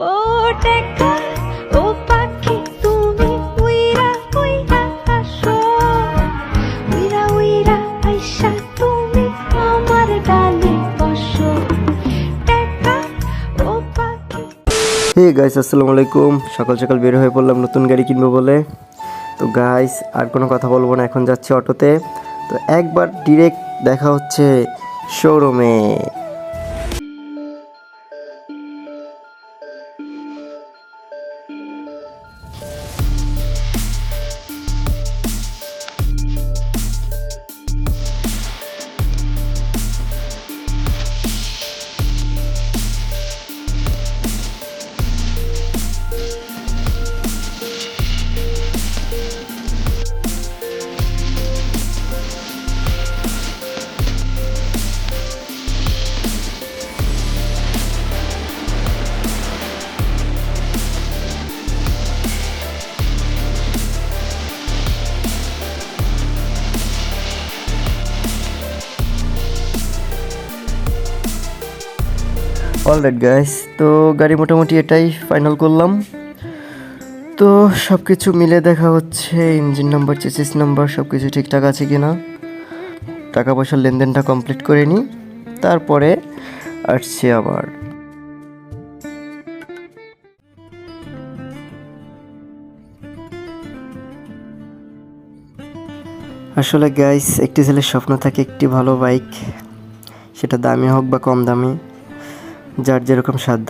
ও টেকা ও পাখি তুমি উইরা উইরা আসো উইরা উইরা আইসা তুমি আমার ডালে বসো টেকা ও পাখি। হে গাইস, আসসালামু আলাইকুম। সকাল সকাল বের হয়ে পড়লাম নতুন গাড়ি কিনবো বলে। তো গাইস আর কোনো কথা বলবো না, এখন যাচ্ছি অটোতে। তো একবার ডিরেক্ট দেখা হচ্ছে শোরুমে। অলরাইট গাইস, তো গাড়ি মোটামুটি এটাই ফাইনাল করলাম। তো সব কিছু মিলে দেখা হচ্ছে ইঞ্জিন নাম্বার, চেসিস নাম্বার সব কিছু ঠিকঠাক আছে কি না, টাকা পয়সার লেনদেনটা কমপ্লিট করে নিই, তারপরে আসছি আবার। আসলে গাইস, একটি ছেলের স্বপ্ন থাকে একটি ভালো বাইক, সেটা দামি হোক বা কম দামি, যার যেরকম সাধ্য।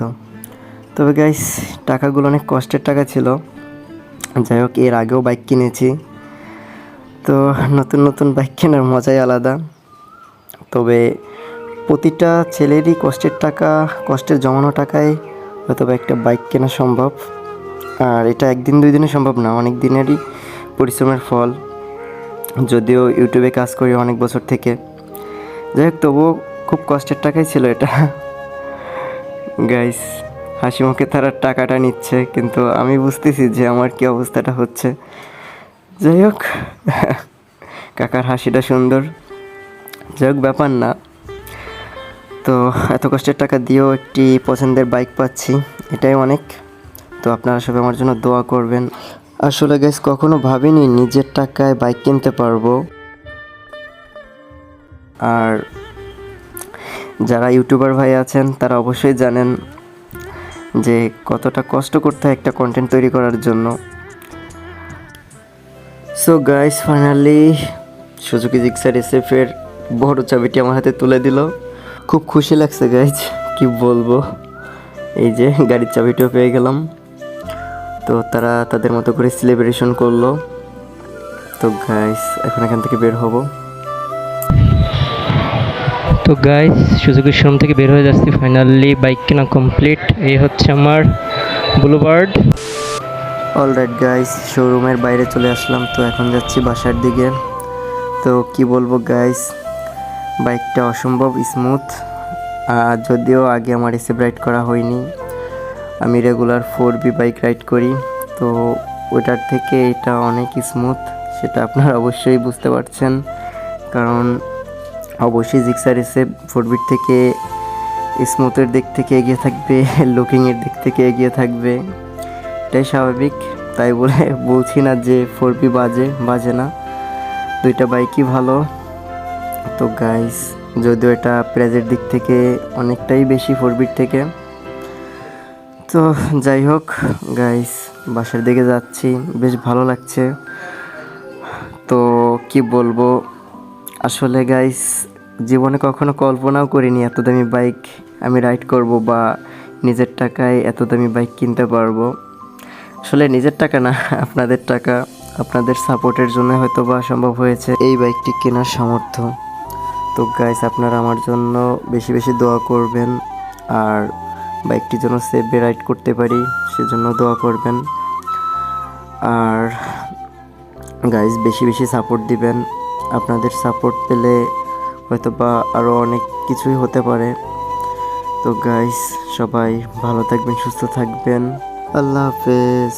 তবে গাইস টাকাগুলো অনেক কষ্টের টাকা ছিল। যাই হোক, এর আগেও বাইক কিনেছি, তো নতুন নতুন বাইক কেনার মজাই আলাদা। তবে প্রতিটা ছেলেরই কষ্টের টাকা, কষ্টের জমানো টাকায় হয়তো একটা বাইক কেনা সম্ভব। আর এটা একদিন দুই দিনে সম্ভব না, অনেক দিনেরই পরিশ্রমের ফল। যদিও ইউটিউবে কাজ করি অনেক বছর থেকে, যাই হোক তবুও খুব কষ্টের টাকাই ছিল এটা। গাইস হাসি মুখে তারা টাকাটা নিচ্ছে, কিন্তু আমি বুঝতেছি যে আমার কি অবস্থাটা হচ্ছে। যাই হোক, কাকার হাসিটা সুন্দর। যাই হোক, ব্যাপার না। তো এত কষ্টের টাকা দিয়েও একটি পছন্দের বাইক পাচ্ছি, এটাই অনেক। তো আপনারা সবাই আমার জন্য দোয়া করবেন। আসলে গাইস কখনো ভাবিনি নিজের টাকায় বাইক কিনতে পারবো। আর যারা ইউটিউবার ভাই আছেন তারা অবশ্যই জানেন যে কতটা কষ্ট করতে হয় একটা কন্টেন্ট তৈরি করার জন্য। So guys finally Suzuki Gixxer এসএফের বড় চাবিটি আমার হাতে তুলে দিল। খুব খুশি লাগছে গাইস, কি বলবো। এই যে গাড়ির চাবিটিও পেয়ে গেলাম। তো তারা তাদের মতো করে সেলিব্রেশন করলো। তো গাইস এখন এখান থেকে বের হব। তো গাইস সুজুকি শোরুম থেকে বের হয়ে যাচ্ছি, ফাইনালি বাইক কেনা কমপ্লিট। এই হচ্ছে আমার ব্লুবার্ড। অলরাইট গাইস, শোরুমের বাইরে চলে আসলাম। তো এখন যাচ্ছি বাসার দিকে। তো কি বলবো গাইস, বাইকটা অসম্ভব স্মুথ। যদিও আগে আমার এসএফ রাইড করা হয়নি, আমি রেগুলার 4B বাইক রাইড করি। তো ওটার থেকে এটা অনেক স্মুথ, সেটা আপনারা অবশ্যই বুঝতে পারছেন। কারণ অবশ্যই জিক্সার এসএফ 4B থেকে স্মুথের দিক থেকে এগিয়ে থাকবে, লুকিংয়ের দিক থেকে এগিয়ে থাকবে, এটাই স্বাভাবিক। তাই বলে বলছি না যে 4B বাজে না, দুইটা বাইকই ভালো। তো গাইস যদিও এটা প্রাইজের দিক থেকে অনেকটাই বেশি 4B থেকে। তো যাই হোক গাইস, বাসার দিকে যাচ্ছি, বেশ ভালো লাগছে। তো কি বলবো, আসলে গাইস জীবনে কখনো কল্পনাও করিনি এত দামি বাইক আমি রাইড করব বা নিজের টাকায় এত দামি বাইক কিনতে পারবো। আসলে নিজের টাকা না, আপনাদের টাকা, আপনাদের সাপোর্টের জন্য হয়তো বা সম্ভব হয়েছে এই বাইকটি কেনার সামর্থ্য। তো গাইস আপনারা আমার জন্য বেশি বেশি দোয়া করবেন, আর বাইকটি যেন সেফে রাইড করতে পারি সেজন্য দোয়া করবেন। আর গাইস বেশি বেশি সাপোর্ট দিবেন, আপনাদের সাপোর্ট পেলে হয়তো বা আরও অনেক কিছুই হতে পারে। তো গাইস সবাই ভালো থাকবেন, সুস্থ থাকবেন, আল্লাহ হাফেজ।